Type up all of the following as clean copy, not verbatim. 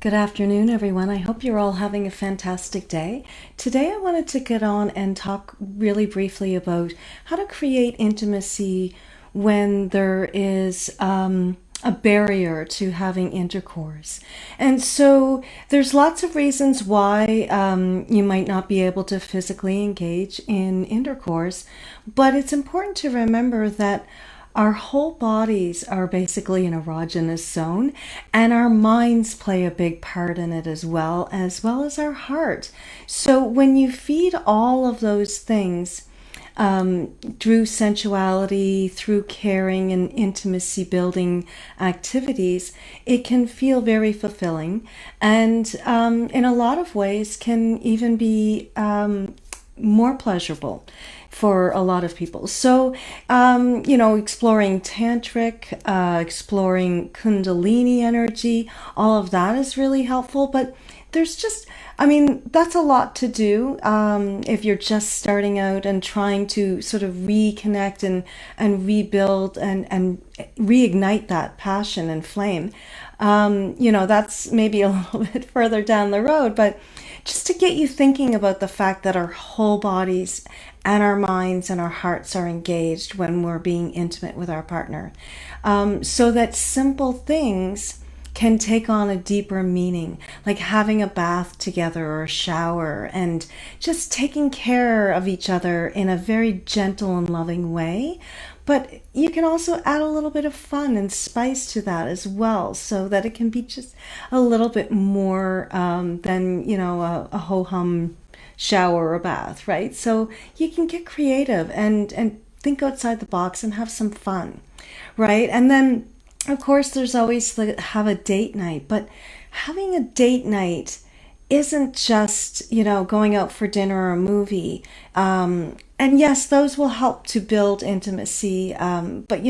Good afternoon, everyone. I hope you're all having a fantastic day. Today, I wanted to get on and talk really briefly about how to create intimacy when there is a barrier to having intercourse. And so, there's lots of reasons why you might not be able to physically engage in intercourse, but it's important to remember that our whole bodies are basically an erogenous zone, and our minds play a big part in it as well as our heart. So when you feed all of those things through sensuality, through caring and intimacy building activities, it can feel very fulfilling, and in a lot of ways can even be more pleasurable for a lot of people. So, exploring tantric, exploring kundalini energy, all of that is really helpful. But there's just, that's a lot to do if you're just starting out and trying to sort of reconnect and rebuild and reignite that passion and flame. That's maybe a little bit further down the road, but just to get you thinking about the fact that our whole bodies and our minds and our hearts are engaged when we're being intimate with our partner. So that simple things can take on a deeper meaning, like having a bath together or a shower and just taking care of each other in a very gentle and loving way. But you can also add a little bit of fun and spice to that as well, so that it can be just a little bit more than, a ho-hum shower or bath, right? So you can get creative and think outside the box and have some fun, right? And then, of course, there's always have a date night, but having a date night isn't just, going out for dinner or a movie. And yes, those will help to build intimacy. But,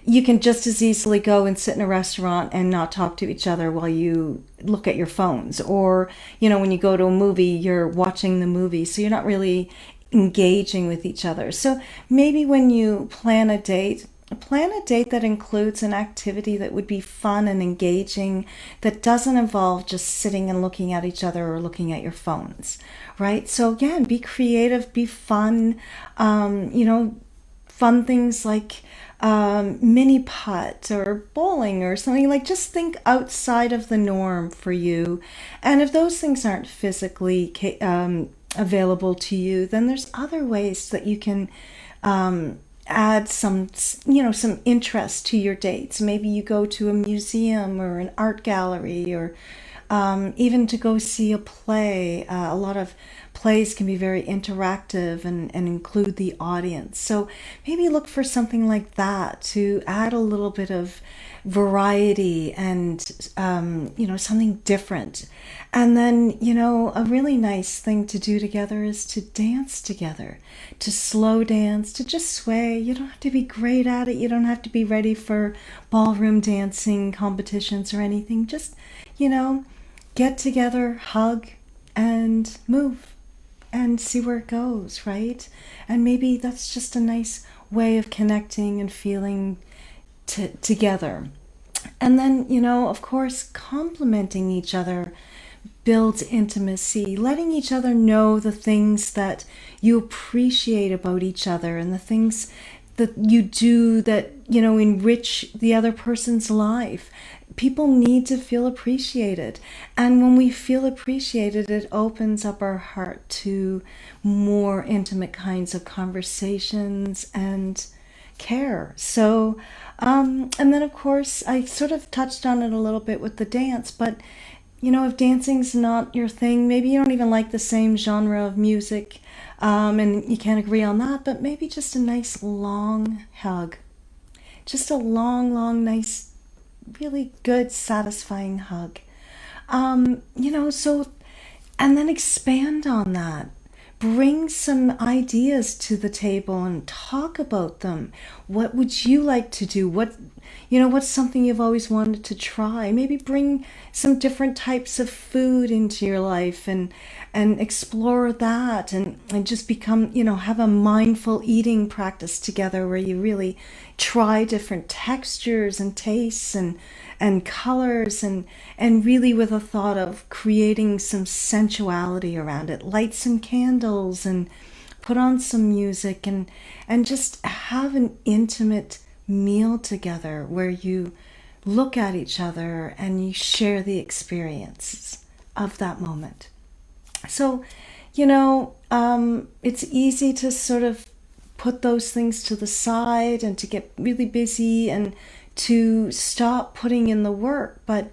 you can just as easily go and sit in a restaurant and not talk to each other while you look at your phones. Or, when you go to a movie, you're watching the movie, so you're not really engaging with each other. So maybe when you plan a date that includes an activity that would be fun and engaging, that doesn't involve just sitting and looking at each other or looking at your phones, right? So again, be creative, be fun, fun things like mini putt or bowling or something. Like, just think outside of the norm for you. And if those things aren't physically available to you, then there's other ways that you can add some interest to your dates. Maybe you go to a museum or an art gallery, or even to go see a play. A lot of plays can be very interactive and include the audience. So maybe look for something like that to add a little bit of variety and, something different. And then, a really nice thing to do together is to dance together, to slow dance, to just sway. You don't have to be great at it. You don't have to be ready for ballroom dancing competitions or anything. Just, get together, hug, and move and see where it goes, right? And maybe that's just a nice way of connecting and feeling together. And then, of course, complimenting each other builds intimacy, letting each other know the things that you appreciate about each other and the things that you do that, enrich the other person's life. People need to feel appreciated. And when we feel appreciated, it opens up our heart to more intimate kinds of conversations and care. So, and then of course, I sort of touched on it a little bit with the dance, but if dancing's not your thing, maybe you don't even like the same genre of music, and you can't agree on that, but maybe just a nice long hug. Just a long, nice, really good, satisfying hug. So, and then expand on that. Bring some ideas to the table and talk about them. What would you like to do? What's something you've always wanted to try? Maybe bring some different types of food into your life and explore that and just become, have a mindful eating practice together where you really try different textures and tastes and colors, and really with a thought of creating some sensuality around it. Light some candles and put on some music, and just have an intimate meal together where you look at each other and you share the experience of that moment. So, it's easy to sort of put those things to the side and to get really busy and to stop putting in the work, but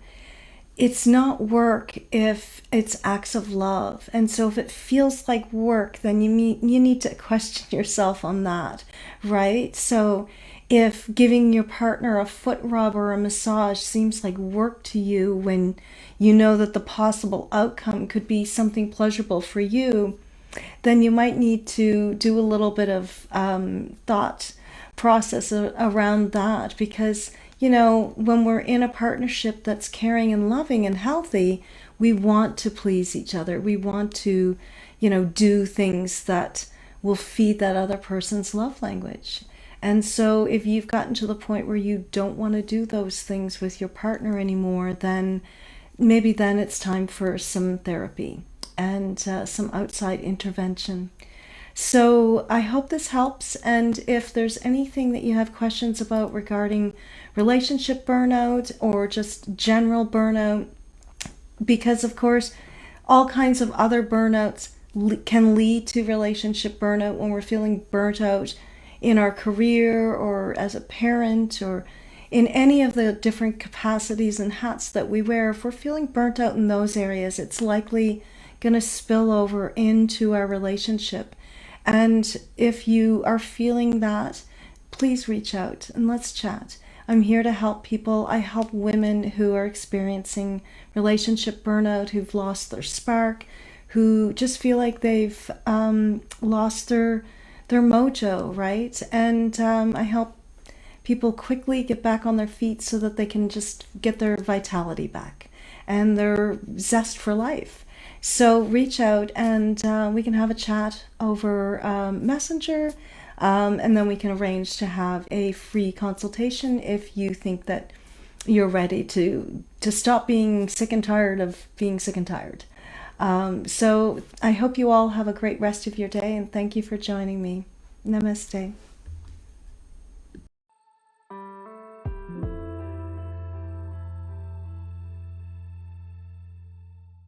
it's not work if it's acts of love. And so if it feels like work, then you need to question yourself on that, right? So if giving your partner a foot rub or a massage seems like work to you when you know that the possible outcome could be something pleasurable for you, then you might need to do a little bit of thought process around that, because when we're in a partnership that's caring and loving and healthy, we want to please each other. We want to do things that will feed that other person's love language. And so if you've gotten to the point where you don't want to do those things with your partner anymore, then maybe then it's time for some therapy and some outside intervention. So I hope this helps. And if there's anything that you have questions about regarding relationship burnout or just general burnout, because of course all kinds of other burnouts can lead to relationship burnout when we're feeling burnt out in our career or as a parent or in any of the different capacities and hats that we wear. If we're feeling burnt out in those areas, it's likely going to spill over into our relationship. And if you are feeling that, please reach out and let's chat. I'm here to help people. I help women who are experiencing relationship burnout, who've lost their spark, who just feel like they've lost their mojo, right? And I help people quickly get back on their feet so that they can just get their vitality back and their zest for life. So reach out and we can have a chat over Messenger, and then we can arrange to have a free consultation if you think that you're ready to stop being sick and tired of being sick and tired. So I hope you all have a great rest of your day, and thank you for joining me. Namaste.